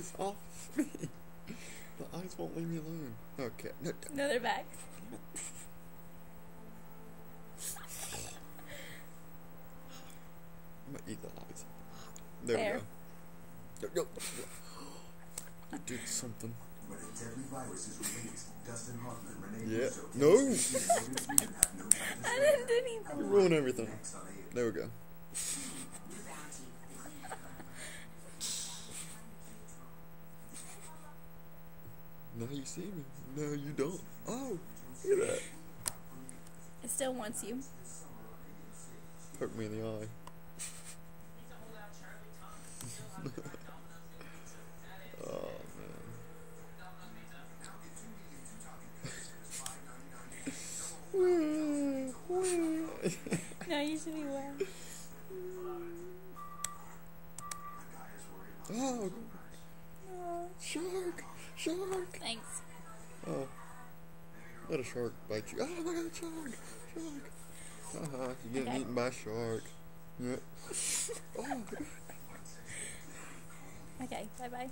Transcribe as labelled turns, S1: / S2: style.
S1: eyes off me. The eyes won't leave me alone. Okay. No,
S2: No, they're back.
S1: I'm gonna eat the eyes. There
S2: There.
S1: we go. You did something.
S3: When a deadly virus is released, Dustin Hoffman, Renee
S1: Yeah.
S3: Russo,
S1: No.
S3: and Steve Stevens have no time to
S2: I
S3: spare.
S2: didn't do anything.
S1: You ruin everything.
S3: Next on A&E.
S1: There we go. Now you see me. No, you don't. Oh, look at that.
S2: It still wants you.
S1: Poke me in the eye. Oh, man.
S2: No, you should be well.
S1: Oh,
S2: Oh,
S1: shark! Shark!
S2: thanks.
S1: Oh, let a shark bite you. Oh my god, shark! Shark! You're getting
S2: Okay.
S1: eaten by a shark. Yeah. Oh,
S2: Okay, bye-bye.